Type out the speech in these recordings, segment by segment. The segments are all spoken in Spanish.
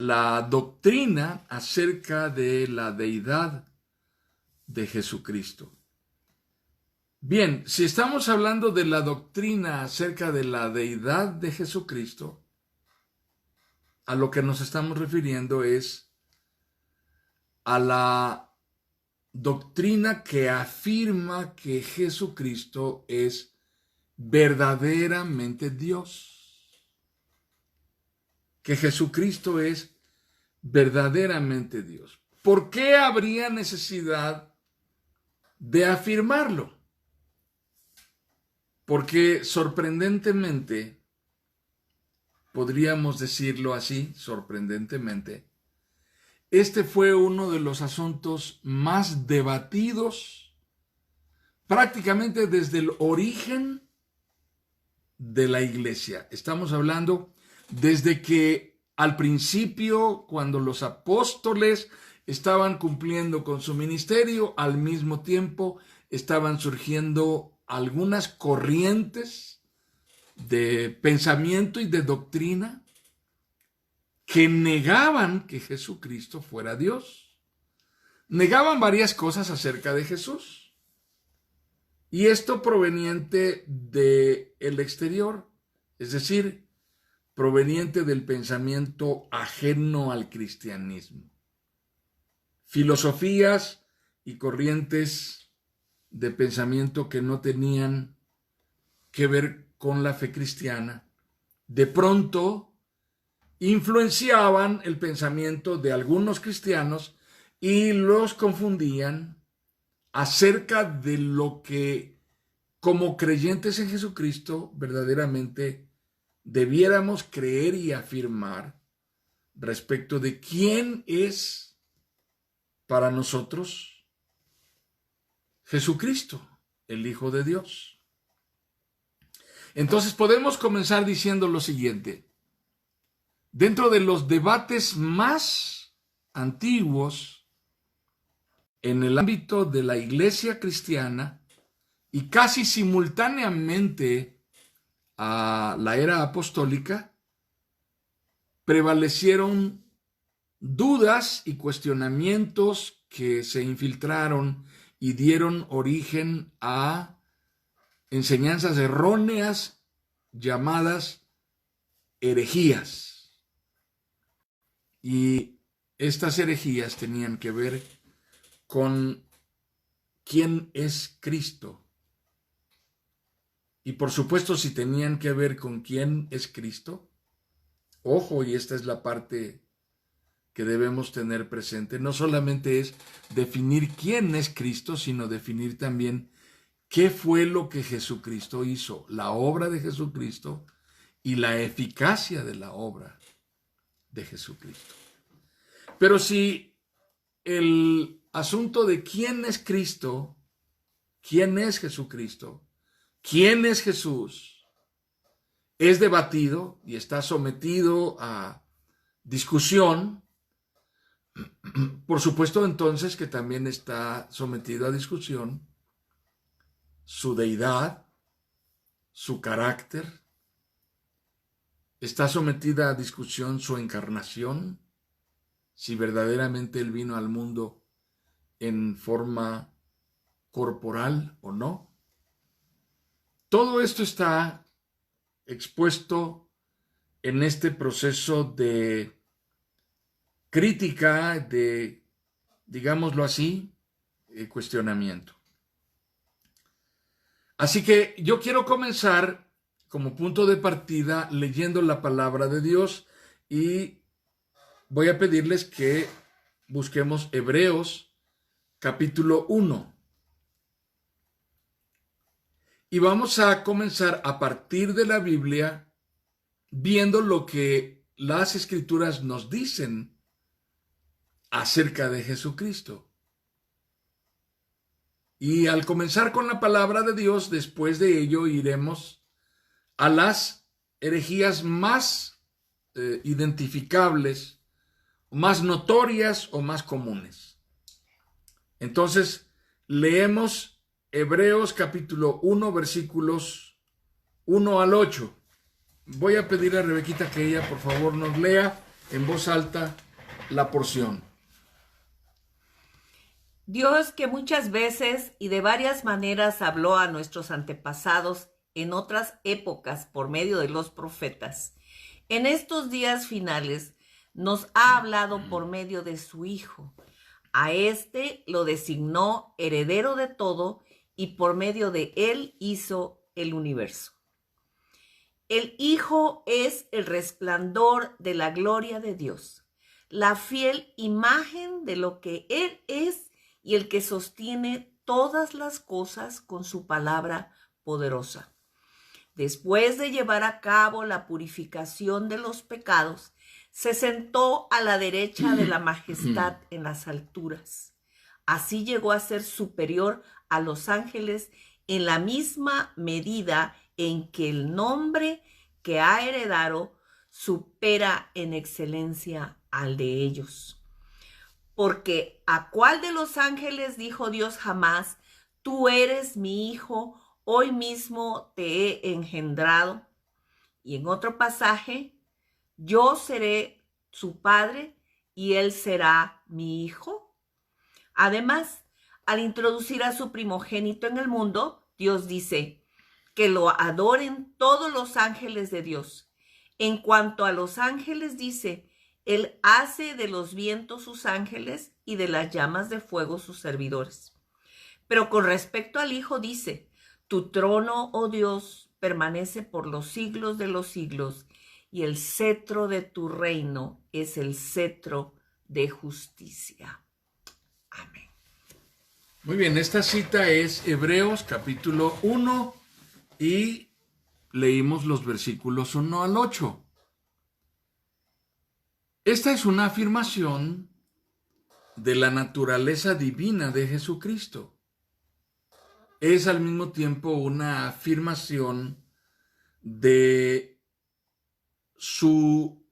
la doctrina acerca de la deidad de Jesucristo. Bien, si estamos hablando de la doctrina acerca de la deidad de Jesucristo, a lo que nos estamos refiriendo es a la doctrina que afirma que Jesucristo es verdaderamente Dios. Que Jesucristo es verdaderamente Dios. ¿Por qué habría necesidad de afirmarlo? Porque sorprendentemente, podríamos decirlo así, sorprendentemente, este fue uno de los asuntos más debatidos prácticamente desde el origen de la iglesia. Estamos hablando desde que al principio, cuando los apóstoles estaban cumpliendo con su ministerio, al mismo tiempo estaban surgiendo algunas corrientes de pensamiento y de doctrina que negaban que Jesucristo fuera Dios. Negaban varias cosas acerca de Jesús. Y esto proveniente del exterior, es decir, proveniente del pensamiento ajeno al cristianismo. Filosofías y corrientes de pensamiento que no tenían que ver con la fe cristiana, de pronto influenciaban el pensamiento de algunos cristianos y los confundían acerca de lo que, como creyentes en Jesucristo, verdaderamente debiéramos creer y afirmar respecto de quién es para nosotros Jesucristo, el Hijo de Dios. Entonces podemos comenzar diciendo lo siguiente. Dentro de los debates más antiguos en el ámbito de la iglesia cristiana y casi simultáneamente a la era apostólica, prevalecieron dudas y cuestionamientos que se infiltraron y dieron origen a enseñanzas erróneas llamadas herejías. Y estas herejías tenían que ver con quién es Cristo. Y por supuesto, si tenían que ver con quién es Cristo, ojo, y esta es la parte que debemos tener presente, no solamente es definir quién es Cristo, sino definir también qué fue lo que Jesucristo hizo, la obra de Jesucristo y la eficacia de la obra de Jesucristo. Pero si el asunto de quién es Cristo, quién es Jesucristo, quién es Jesús, es debatido y está sometido a discusión, por supuesto entonces que también está sometido a discusión su deidad, su carácter, está sometida a discusión su encarnación, si verdaderamente Él vino al mundo en forma corporal o no. Todo esto está expuesto en este proceso de crítica, de, digámoslo así, cuestionamiento. Así que yo quiero comenzar como punto de partida leyendo la palabra de Dios y voy a pedirles que busquemos Hebreos capítulo 1. Y vamos a comenzar a partir de la Biblia viendo lo que las Escrituras nos dicen acerca de Jesucristo. Y al comenzar con la palabra de Dios, después de ello iremos a las herejías más identificables, más notorias o más comunes. Entonces, leemos Hebreos capítulo 1, versículos 1 al 8. Voy a pedir a Rebequita que ella, por favor, nos lea en voz alta la porción. Dios, que muchas veces y de varias maneras habló a nuestros antepasados en otras épocas por medio de los profetas, en estos días finales nos ha hablado por medio de su Hijo. A éste lo designó heredero de todo y por medio de él hizo el universo. El Hijo es el resplandor de la gloria de Dios, la fiel imagen de lo que Él es y el que sostiene todas las cosas con su palabra poderosa. Después de llevar a cabo la purificación de los pecados, se sentó a la derecha de la majestad en las alturas. Así llegó a ser superior a los ángeles en la misma medida en que el nombre que ha heredado supera en excelencia al de ellos. Porque ¿a cuál de los ángeles dijo Dios jamás: tú eres mi hijo, hoy mismo te he engendrado? Y en otro pasaje: yo seré su padre y él será mi hijo. Además, al introducir a su primogénito en el mundo, Dios dice: que lo adoren todos los ángeles de Dios. En cuanto a los ángeles, dice: Él hace de los vientos sus ángeles y de las llamas de fuego sus servidores. Pero con respecto al Hijo dice: tu trono, oh Dios, permanece por los siglos de los siglos, y el cetro de tu reino es el cetro de justicia. Amén. Muy bien, esta cita es Hebreos capítulo 1 y leímos los versículos 1 al 8. Esta es una afirmación de la naturaleza divina de Jesucristo. Es al mismo tiempo una afirmación de su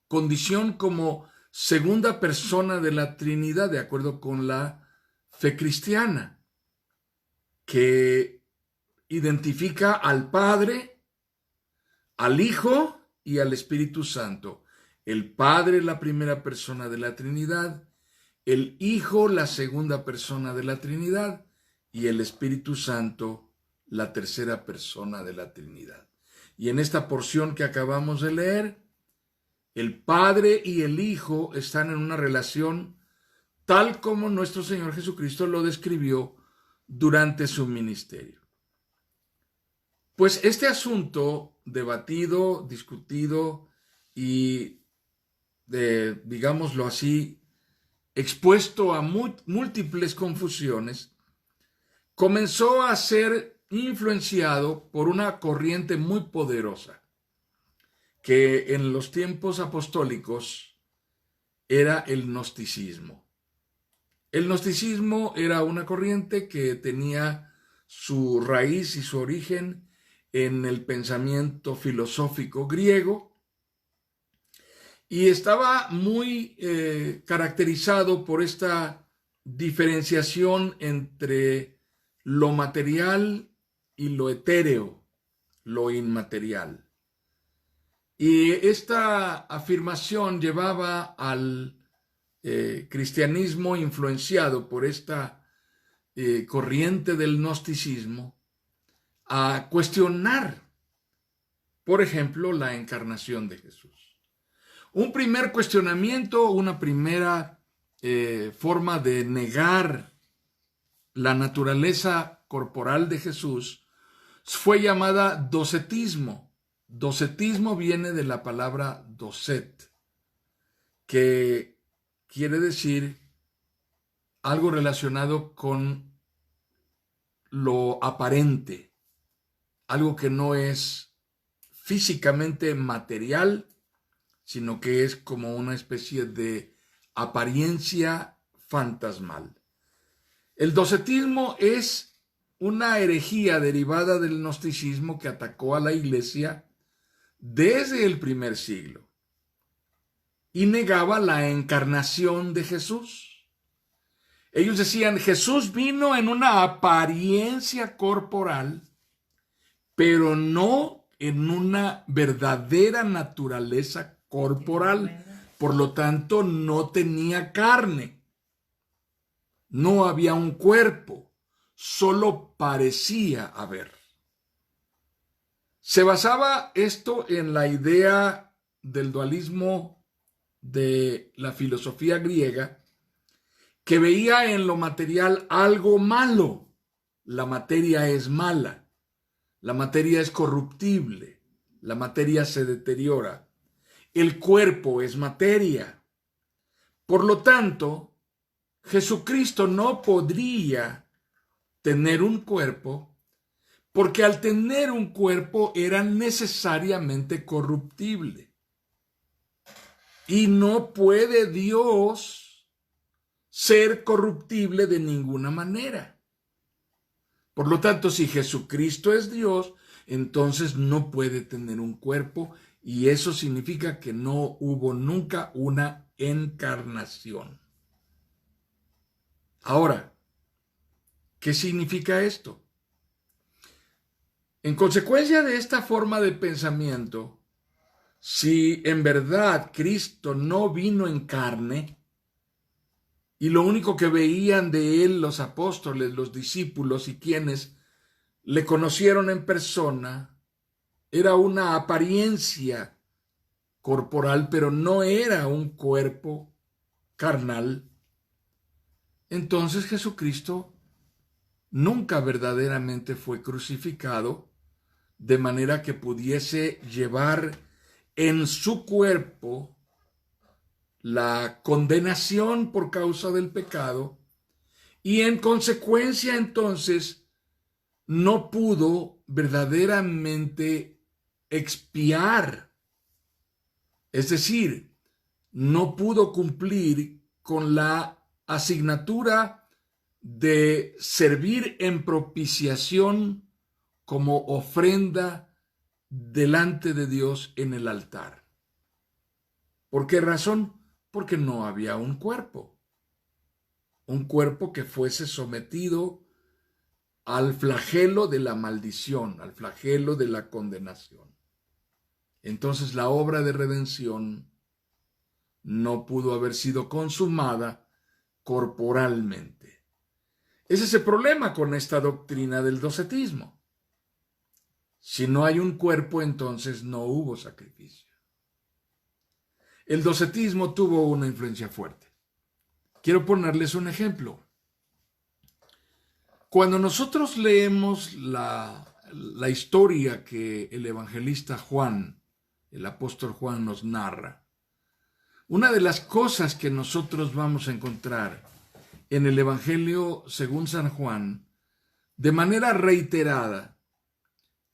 condición como segunda persona de la Trinidad, de acuerdo con la fe cristiana, que identifica al Padre, al Hijo y al Espíritu Santo. El Padre, la primera persona de la Trinidad, el Hijo, la segunda persona de la Trinidad, y el Espíritu Santo, la tercera persona de la Trinidad. Y en esta porción que acabamos de leer, el Padre y el Hijo están en una relación tal como nuestro Señor Jesucristo lo describió durante su ministerio. Pues este asunto debatido, discutido y, digámoslo así, expuesto a múltiples confusiones, comenzó a ser influenciado por una corriente muy poderosa, que en los tiempos apostólicos era el gnosticismo. El gnosticismo era una corriente que tenía su raíz y su origen en el pensamiento filosófico griego y estaba muy caracterizado por esta diferenciación entre lo material y lo etéreo, lo inmaterial. Y esta afirmación llevaba al cristianismo influenciado por esta corriente del gnosticismo a cuestionar, por ejemplo, la encarnación de Jesús. Un primer cuestionamiento, una primera forma de negar la naturaleza corporal de Jesús fue llamada docetismo. Docetismo viene de la palabra docet, que quiere decir algo relacionado con lo aparente, algo que no es físicamente material, sino que es como una especie de apariencia fantasmal. El docetismo es una herejía derivada del gnosticismo que atacó a la Iglesia desde el primer siglo y negaba la encarnación de Jesús. Ellos decían: Jesús vino en una apariencia corporal, pero no en una verdadera naturaleza corporal. Por lo tanto, no tenía carne. No había un cuerpo, solo parecía haber. Se basaba esto en la idea del dualismo de la filosofía griega, que veía en lo material algo malo. La materia es mala, la materia es corruptible, la materia se deteriora. El cuerpo es materia. Por lo tanto, Jesucristo no podría tener un cuerpo, porque al tener un cuerpo era necesariamente corruptible. Y no puede Dios ser corruptible de ninguna manera. Por lo tanto, si Jesucristo es Dios, entonces no puede tener un cuerpo, y eso significa que no hubo nunca una encarnación. Ahora, ¿qué significa esto? En consecuencia de esta forma de pensamiento, si en verdad Cristo no vino en carne, y lo único que veían de él los apóstoles, los discípulos y quienes le conocieron en persona, era una apariencia corporal, pero no era un cuerpo carnal, entonces Jesucristo nunca verdaderamente fue crucificado de manera que pudiese llevar en su cuerpo la condenación por causa del pecado, y en consecuencia entonces no pudo verdaderamente expiar, es decir, no pudo cumplir con la asignatura de servir en propiciación como ofrenda delante de Dios en el altar. ¿Por qué razón? Porque no había un cuerpo que fuese sometido al flagelo de la maldición, al flagelo de la condenación. Entonces la obra de redención no pudo haber sido consumada corporalmente. Ese es el problema con esta doctrina del docetismo. Si no hay un cuerpo, entonces no hubo sacrificio. El docetismo tuvo una influencia fuerte. Quiero ponerles un ejemplo. Cuando nosotros leemos la historia que el evangelista Juan, el apóstol Juan, nos narra, una de las cosas que nosotros vamos a encontrar en el Evangelio según San Juan, de manera reiterada,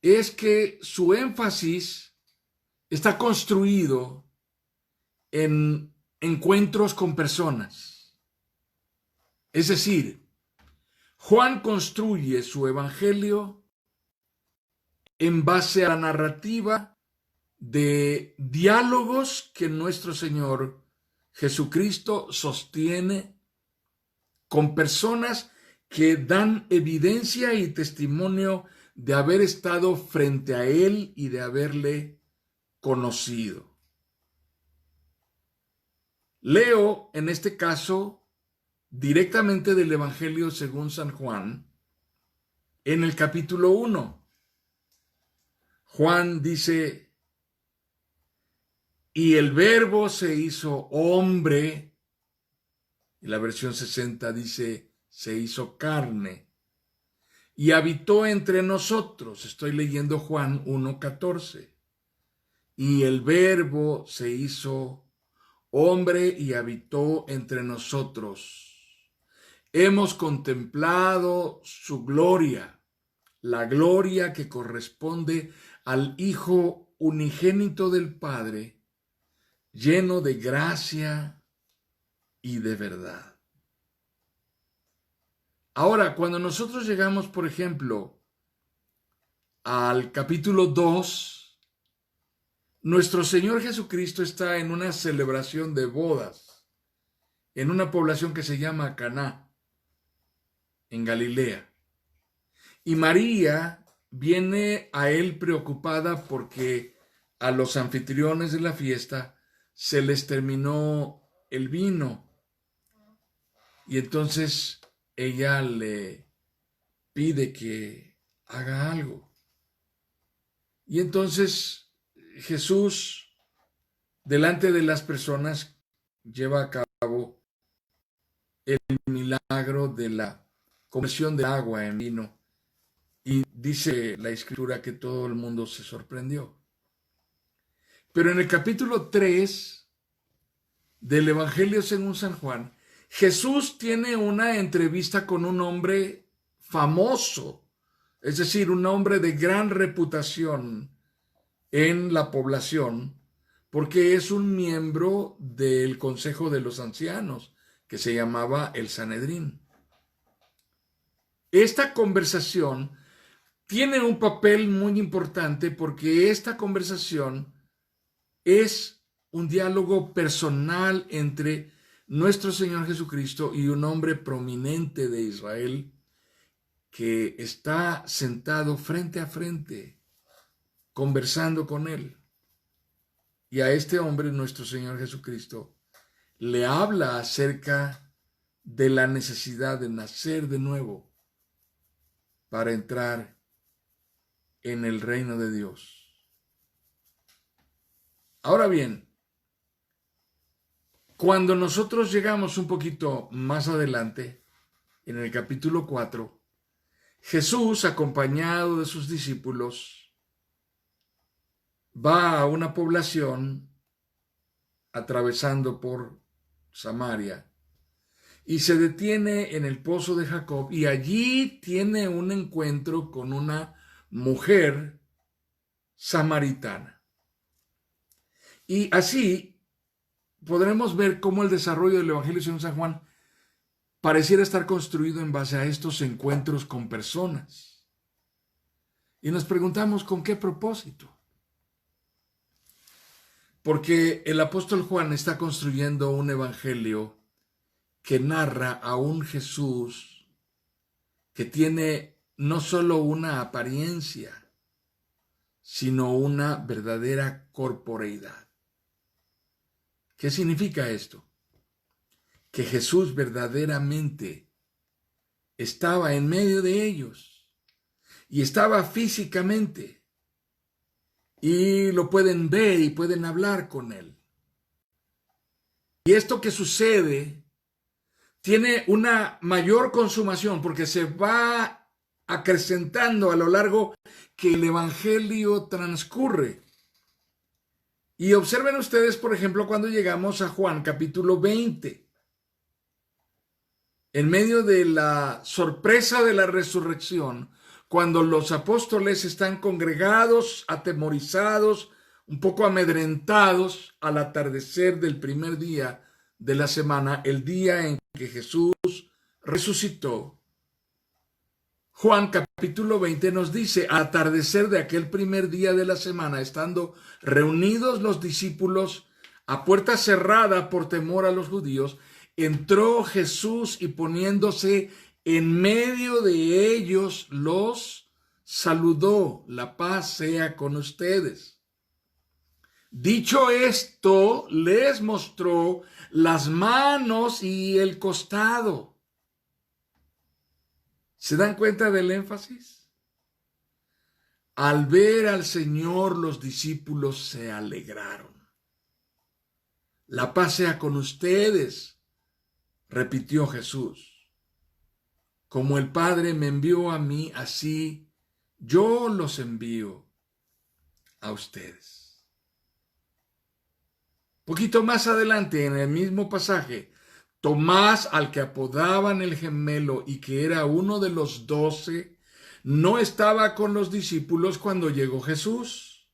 es que su énfasis está construido en encuentros con personas. Es decir, Juan construye su evangelio en base a la narrativa de diálogos que nuestro Señor Jesucristo sostiene con personas que dan evidencia y testimonio de haber estado frente a Él y de haberle conocido. Leo en este caso directamente del Evangelio según San Juan, en el capítulo 1. Juan dice: y el Verbo se hizo hombre, y la versión 60 dice: se hizo carne, y habitó entre nosotros. Estoy leyendo Juan 1:14. Y el Verbo se hizo hombre y habitó entre nosotros. Hemos contemplado su gloria, la gloria que corresponde al Hijo unigénito del Padre, lleno de gracia y de verdad. Ahora, cuando nosotros llegamos, por ejemplo, al capítulo 2, nuestro Señor Jesucristo está en una celebración de bodas en una población que se llama Caná, en Galilea. Y María viene a él preocupada porque a los anfitriones de la fiesta se les terminó el vino y entonces ella le pide que haga algo. Y entonces Jesús, delante de las personas, lleva a cabo el milagro de la conversión de agua en vino. Y dice la Escritura que todo el mundo se sorprendió. Pero en el capítulo 3 del Evangelio según San Juan, Jesús tiene una entrevista con un hombre famoso, es decir, un hombre de gran reputación en la población, porque es un miembro del Consejo de los Ancianos, que se llamaba el Sanedrín. Esta conversación tiene un papel muy importante porque esta conversación es un diálogo personal entre nuestro Señor Jesucristo y un hombre prominente de Israel que está sentado frente a frente, conversando con él. Y a este hombre, nuestro Señor Jesucristo, le habla acerca de la necesidad de nacer de nuevo para entrar en el reino de Dios. Ahora bien, cuando nosotros llegamos un poquito más adelante, en el capítulo 4, Jesús, acompañado de sus discípulos, va a una población atravesando por Samaria y se detiene en el pozo de Jacob y allí tiene un encuentro con una mujer samaritana. Y así podremos ver cómo el desarrollo del Evangelio según San Juan pareciera estar construido en base a estos encuentros con personas. Y nos preguntamos, ¿con qué propósito? Porque el apóstol Juan está construyendo un evangelio que narra a un Jesús que tiene no solo una apariencia, sino una verdadera corporeidad. ¿Qué significa esto? Que Jesús verdaderamente estaba en medio de ellos y estaba físicamente. Y lo pueden ver y pueden hablar con él. Y esto que sucede tiene una mayor consumación porque se va acrecentando a lo largo que el Evangelio transcurre. Y observen ustedes, por ejemplo, cuando llegamos a Juan capítulo 20. En medio de la sorpresa de la resurrección, cuando los apóstoles están congregados, atemorizados, un poco amedrentados al atardecer del primer día de la semana, el día en que Jesús resucitó, Juan capítulo 20 nos dice, al atardecer de aquel primer día de la semana, estando reunidos los discípulos a puerta cerrada por temor a los judíos, entró Jesús y poniéndose en medio de ellos los saludó. La paz sea con ustedes. Dicho esto, les mostró las manos y el costado. ¿Se dan cuenta del énfasis? Al ver al Señor, los discípulos se alegraron. La paz sea con ustedes, repitió Jesús. Como el Padre me envió a mí, así yo los envío a ustedes. Poquito más adelante, en el mismo pasaje, Tomás, al que apodaban el gemelo y que era uno de los 12, no estaba con los discípulos cuando llegó Jesús.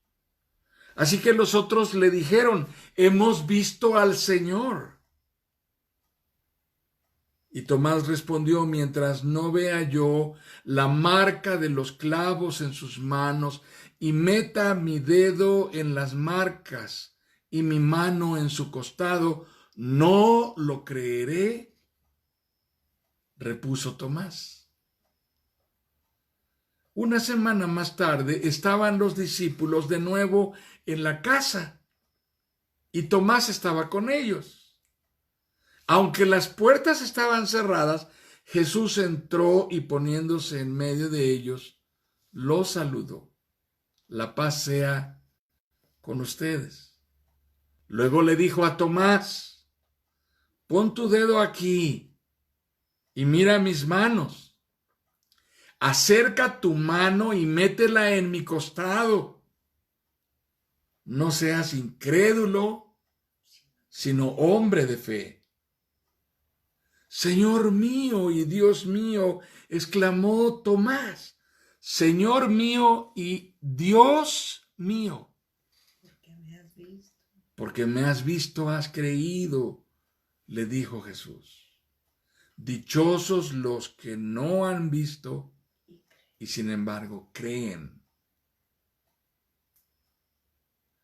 Así que los otros le dijeron, hemos visto al Señor. Y Tomás respondió, mientras no vea yo la marca de los clavos en sus manos y meta mi dedo en las marcas y mi mano en su costado, no lo creeré, repuso Tomás. Una semana más tarde estaban los discípulos de nuevo en la casa y Tomás estaba con ellos. Aunque las puertas estaban cerradas, Jesús entró y poniéndose en medio de ellos, los saludó. La paz sea con ustedes. Luego le dijo a Tomás, pon tu dedo aquí y mira mis manos. Acerca tu mano y métela en mi costado. No seas incrédulo, sino hombre de fe. Señor mío y Dios mío, exclamó Tomás, Señor mío y Dios mío. Porque me has visto, has creído, le dijo Jesús. Dichosos los que no han visto y sin embargo creen.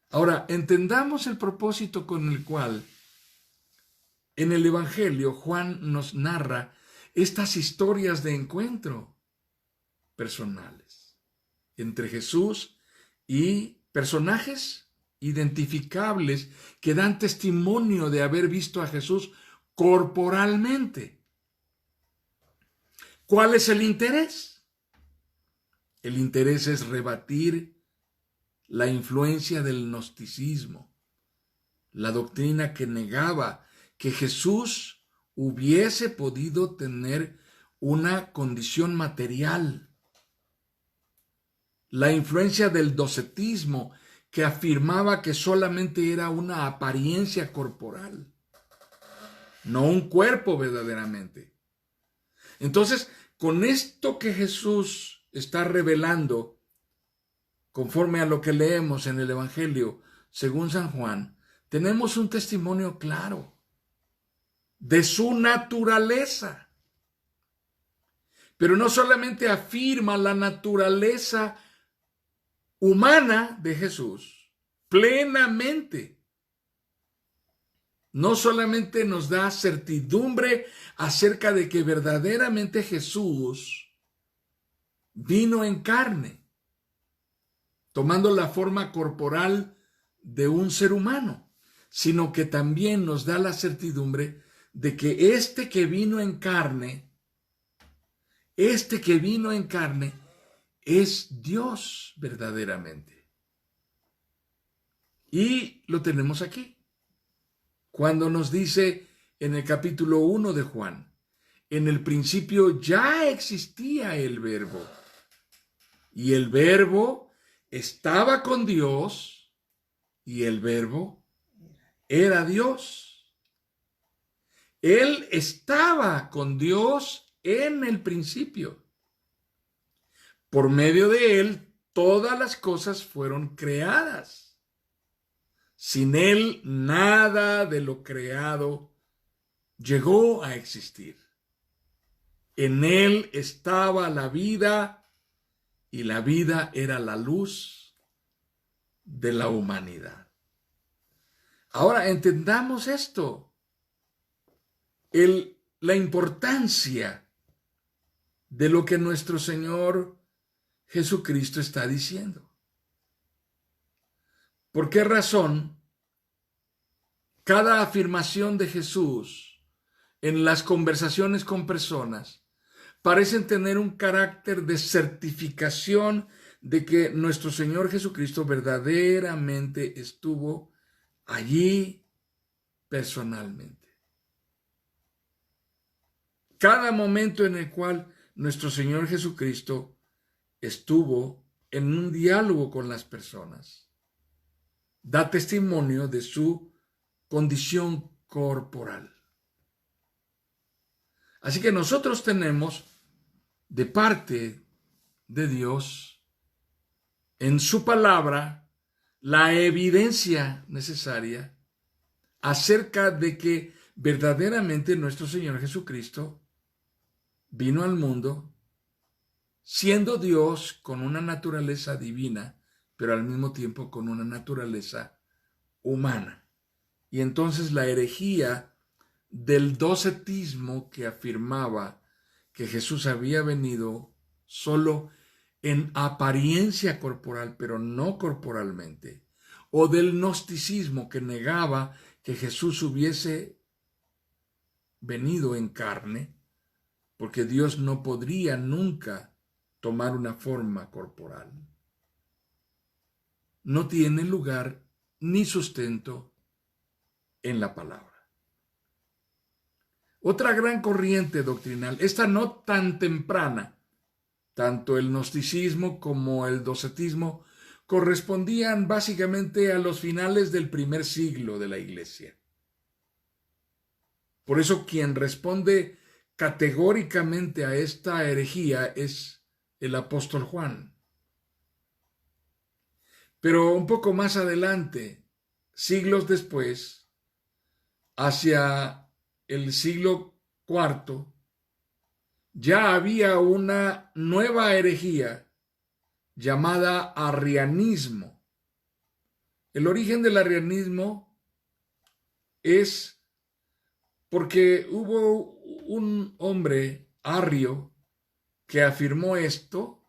Ahora, entendamos el propósito con el cual en el Evangelio Juan nos narra estas historias de encuentro personales entre Jesús y personajes identificables que dan testimonio de haber visto a Jesús corporalmente. ¿Cuál es el interés? El interés es rebatir la influencia del gnosticismo, la doctrina que negaba que Jesús hubiese podido tener una condición material. La influencia del docetismo, que afirmaba que solamente era una apariencia corporal, no un cuerpo verdaderamente. Entonces, con esto que Jesús está revelando, conforme a lo que leemos en el Evangelio según San Juan, tenemos un testimonio claro de su naturaleza. Pero no solamente afirma la naturaleza humana de Jesús plenamente, no solamente nos da certidumbre acerca de que verdaderamente Jesús vino en carne, tomando la forma corporal de un ser humano, sino que también nos da la certidumbre de que este que vino en carne es Dios verdaderamente. Y lo tenemos aquí, cuando nos dice en el capítulo 1 de Juan, en el principio ya existía el Verbo, y el Verbo estaba con Dios, y el Verbo era Dios. Él estaba con Dios en el principio. Por medio de él, todas las cosas fueron creadas. Sin él, nada de lo creado llegó a existir. En él estaba la vida, y la vida era la luz de la humanidad. Ahora entendamos esto, la importancia de lo que nuestro Señor Jesucristo está diciendo. ¿Por qué razón cada afirmación de Jesús en las conversaciones con personas parecen tener un carácter de certificación de que nuestro Señor Jesucristo verdaderamente estuvo allí personalmente? Cada momento en el cual nuestro Señor Jesucristo estuvo en un diálogo con las personas da testimonio de su condición corporal. Así que nosotros tenemos de parte de Dios en su palabra la evidencia necesaria acerca de que verdaderamente nuestro Señor Jesucristo vino al mundo siendo Dios con una naturaleza divina, pero al mismo tiempo con una naturaleza humana. Y entonces la herejía del docetismo, que afirmaba que Jesús había venido solo en apariencia corporal, pero no corporalmente, o del gnosticismo, que negaba que Jesús hubiese venido en carne, porque Dios no podría nunca tomar una forma corporal. No tiene lugar ni sustento en la palabra. Otra gran corriente doctrinal, esta no tan temprana, tanto el gnosticismo como el docetismo correspondían básicamente a los finales del primer siglo de la Iglesia. Por eso quien responde categóricamente a esta herejía es el apóstol Juan. Pero un poco más adelante, siglos después, hacia el siglo IV, ya había una nueva herejía llamada arrianismo. El origen del arrianismo es porque hubo un hombre arrio que afirmó esto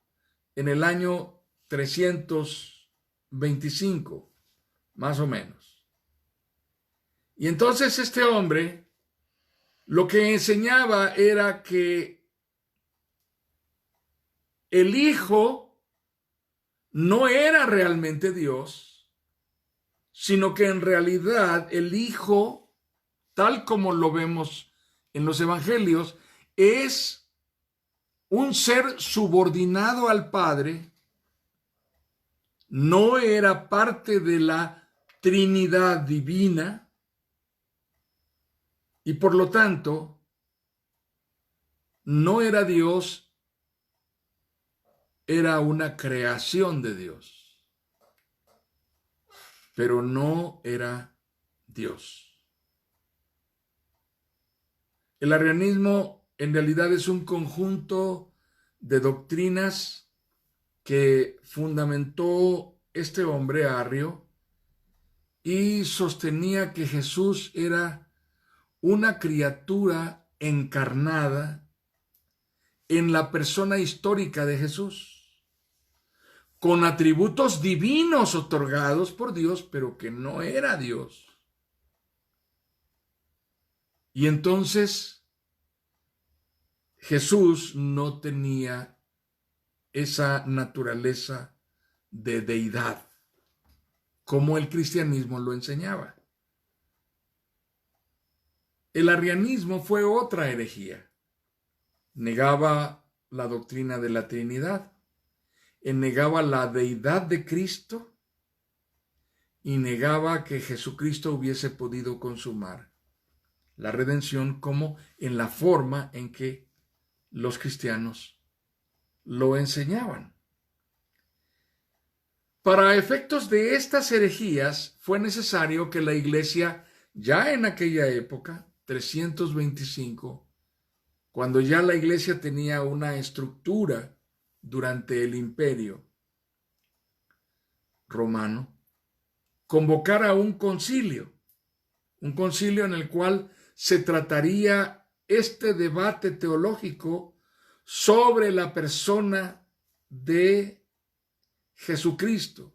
en el año 325, más o menos. Y entonces este hombre lo que enseñaba era que el Hijo no era realmente Dios, sino que en realidad el Hijo, tal como lo vemos en los evangelios, es un ser subordinado al Padre, no era parte de la Trinidad divina, y por lo tanto, no era Dios, era una creación de Dios, pero no era Dios. El arrianismo en realidad es un conjunto de doctrinas que fundamentó este hombre arrio y sostenía que Jesús era una criatura encarnada en la persona histórica de Jesús, con atributos divinos otorgados por Dios, pero que no era Dios. Y entonces Jesús no tenía esa naturaleza de deidad, como el cristianismo lo enseñaba. El arrianismo fue otra herejía. Negaba la doctrina de la Trinidad, negaba la deidad de Cristo y negaba que Jesucristo hubiese podido consumar la redención como en la forma en que los cristianos lo enseñaban. Para efectos de estas herejías fue necesario que la Iglesia, ya en aquella época, 325, cuando ya la Iglesia tenía una estructura durante el Imperio Romano, convocara un concilio en el cual se trataría este debate teológico sobre la persona de Jesucristo,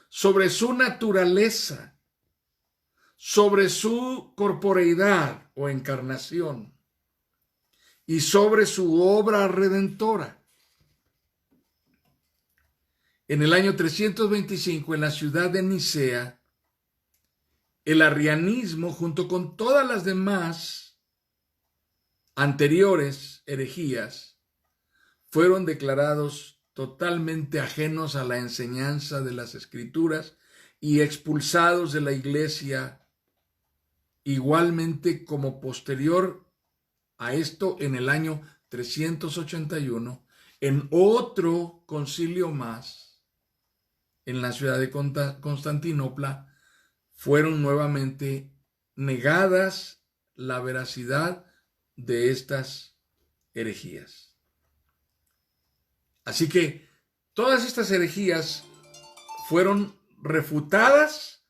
sobre su naturaleza, sobre su corporeidad o encarnación y sobre su obra redentora. En el año 325, en la ciudad de Nicea, el arrianismo, junto con todas las demás anteriores herejías, fueron declarados totalmente ajenos a la enseñanza de las Escrituras y expulsados de la Iglesia, igualmente como posterior a esto, en el año 381, en otro concilio más, en la ciudad de Constantinopla, fueron nuevamente negadas la veracidad de estas herejías. Así que todas estas herejías fueron refutadas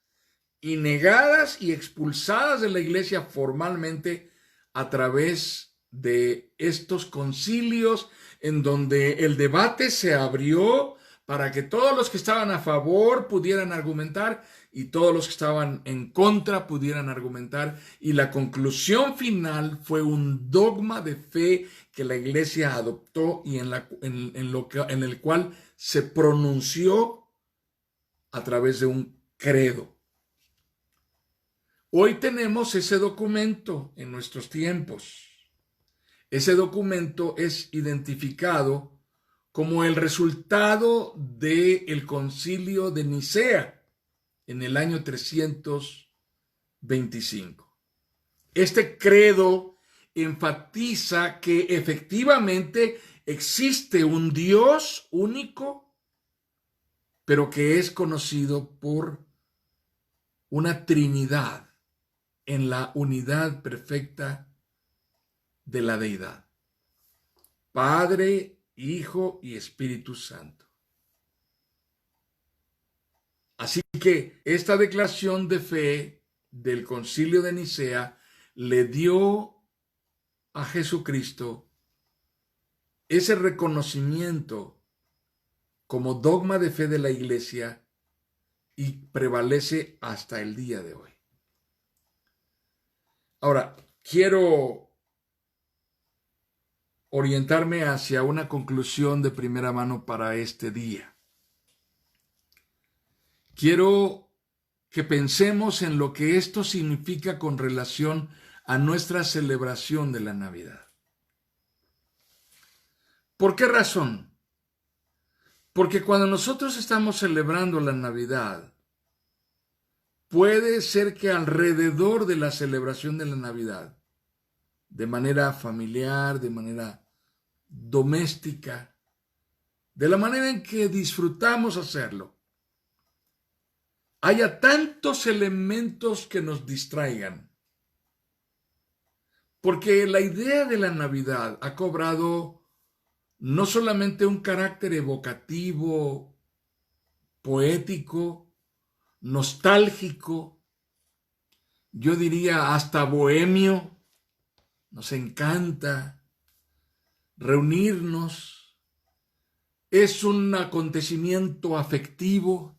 y negadas y expulsadas de la Iglesia formalmente a través de estos concilios en donde el debate se abrió para que todos los que estaban a favor pudieran argumentar y todos los que estaban en contra pudieran argumentar, y la conclusión final fue un dogma de fe que la iglesia adoptó y en el cual se pronunció a través de un credo. Hoy tenemos ese documento en nuestros tiempos. Ese documento es identificado como el resultado del Concilio de Nicea en el año 325. Este credo enfatiza que efectivamente existe un Dios único, pero que es conocido por una Trinidad en la unidad perfecta de la deidad. Padre, Hijo y Espíritu Santo. Así que esta declaración de fe del Concilio de Nicea le dio a Jesucristo ese reconocimiento como dogma de fe de la Iglesia y prevalece hasta el día de hoy. Ahora, quiero orientarme hacia una conclusión de primera mano para este día. Quiero que pensemos en lo que esto significa con relación a nuestra celebración de la Navidad. ¿Por qué razón? Porque cuando nosotros estamos celebrando la Navidad, puede ser que alrededor de la celebración de la Navidad, de manera familiar, de manera doméstica, de la manera en que disfrutamos hacerlo, haya tantos elementos que nos distraigan. Porque la idea de la Navidad ha cobrado no solamente un carácter evocativo, poético, nostálgico, yo diría hasta bohemio. Nos encanta reunirnos. Es un acontecimiento afectivo.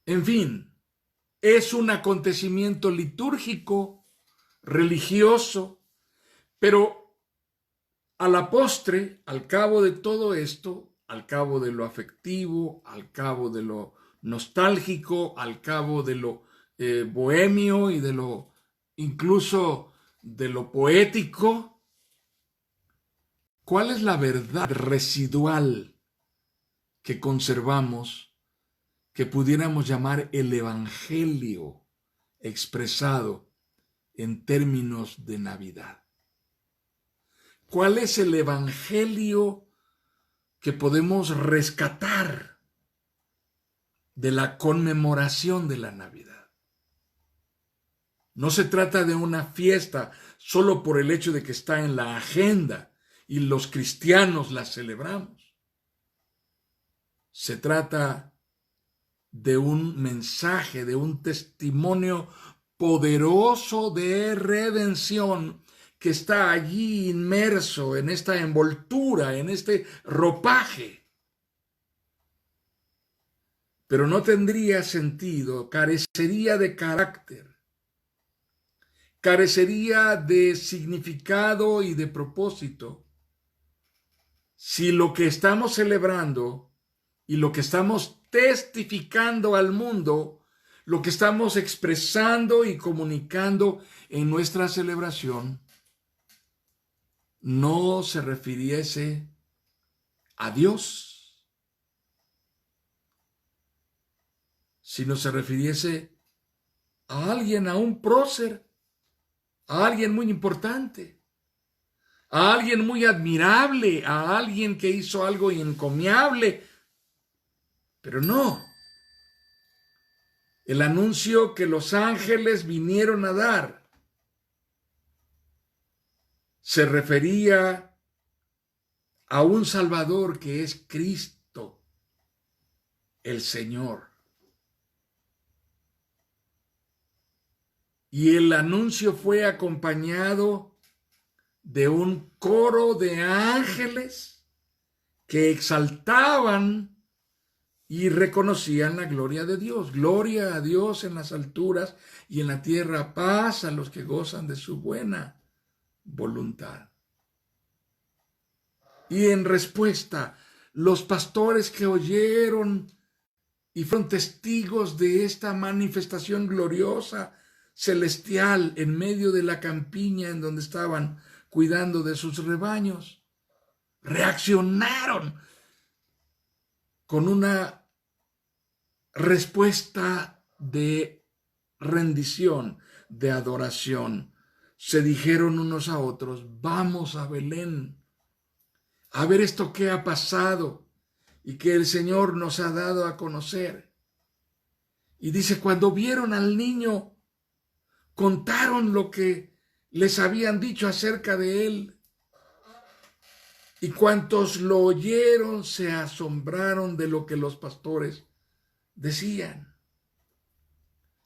En fin, es un acontecimiento litúrgico, religioso, pero a la postre, al cabo de todo esto, al cabo de lo afectivo, al cabo de lo nostálgico, al cabo de lo bohemio y de lo incluso de lo poético, ¿cuál es la verdad residual que conservamos, que pudiéramos llamar el Evangelio expresado en términos de Navidad? ¿Cuál es el Evangelio que podemos rescatar de la conmemoración de la Navidad? No se trata de una fiesta solo por el hecho de que está en la agenda y los cristianos la celebramos. Se trata de un mensaje, de un testimonio poderoso de redención que está allí inmerso en esta envoltura, en este ropaje. Pero no tendría sentido, carecería de carácter, carecería de significado y de propósito si lo que estamos celebrando y lo que estamos testificando al mundo, lo que estamos expresando y comunicando en nuestra celebración, no se refiriese a Dios, sino se refiriese a alguien, a un prócer, a alguien muy importante, a alguien muy admirable, a alguien que hizo algo encomiable. Pero no, el anuncio que los ángeles vinieron a dar se refería a un Salvador que es Cristo, el Señor. Y el anuncio fue acompañado de un coro de ángeles que exaltaban y reconocían la gloria de Dios. Gloria a Dios en las alturas y en la tierra paz a los que gozan de su buena voluntad. Y en respuesta, los pastores que oyeron y fueron testigos de esta manifestación gloriosa, celestial, en medio de la campiña en donde estaban cuidando de sus rebaños, reaccionaron con una respuesta de rendición, de adoración. Se dijeron unos a otros: vamos a Belén a ver esto que ha pasado y que el Señor nos ha dado a conocer. Y dice, cuando vieron al niño, contaron lo que les habían dicho acerca de él. Y cuantos lo oyeron se asombraron de lo que los pastores decían.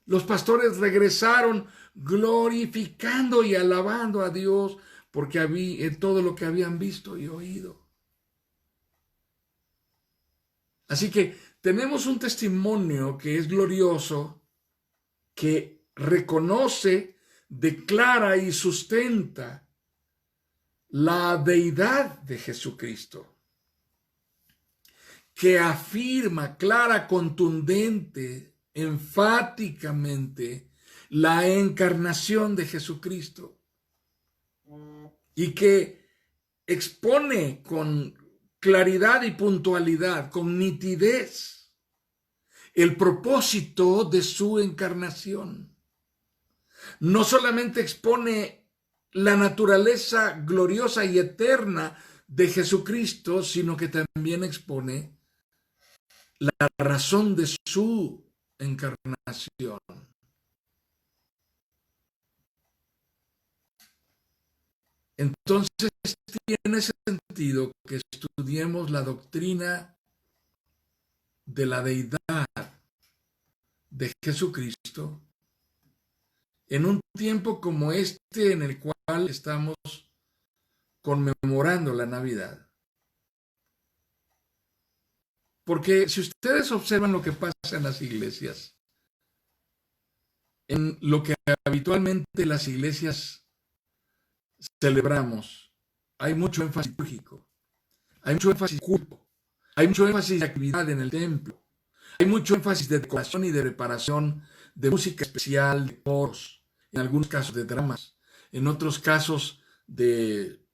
Los pastores regresaron glorificando y alabando a Dios porque había todo lo que habían visto y oído. Así que tenemos un testimonio que es glorioso, que reconoce, declara y sustenta la deidad de Jesucristo, que afirma clara, contundente, enfáticamente la encarnación de Jesucristo y que expone con claridad y puntualidad, con nitidez, el propósito de su encarnación. No solamente expone la naturaleza gloriosa y eterna de Jesucristo, sino que también expone la razón de su encarnación. Entonces tiene sentido que estudiemos la doctrina de la deidad de Jesucristo en un tiempo como este en el cual estamos conmemorando la Navidad. Porque si ustedes observan lo que pasa en las iglesias, en lo que habitualmente las iglesias celebramos, hay mucho énfasis litúrgico, hay mucho énfasis culto, hay mucho énfasis de actividad en el templo, hay mucho énfasis de decoración y de preparación de música especial, de coros, en algunos casos de dramas, en otros casos de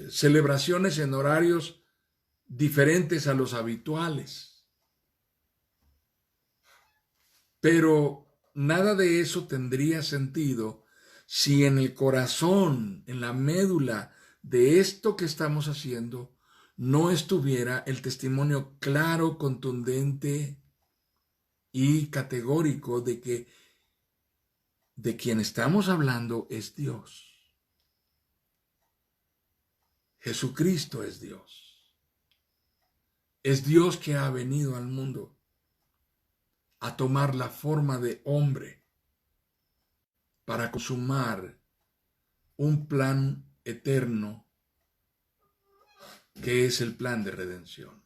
celebraciones en horarios diferentes a los habituales. Pero nada de eso tendría sentido si en el corazón, en la médula de esto que estamos haciendo, no estuviera el testimonio claro, contundente y categórico de que de quien estamos hablando es Dios. Jesucristo es Dios. Es Dios que ha venido al mundo a tomar la forma de hombre para consumar un plan eterno que es el plan de redención.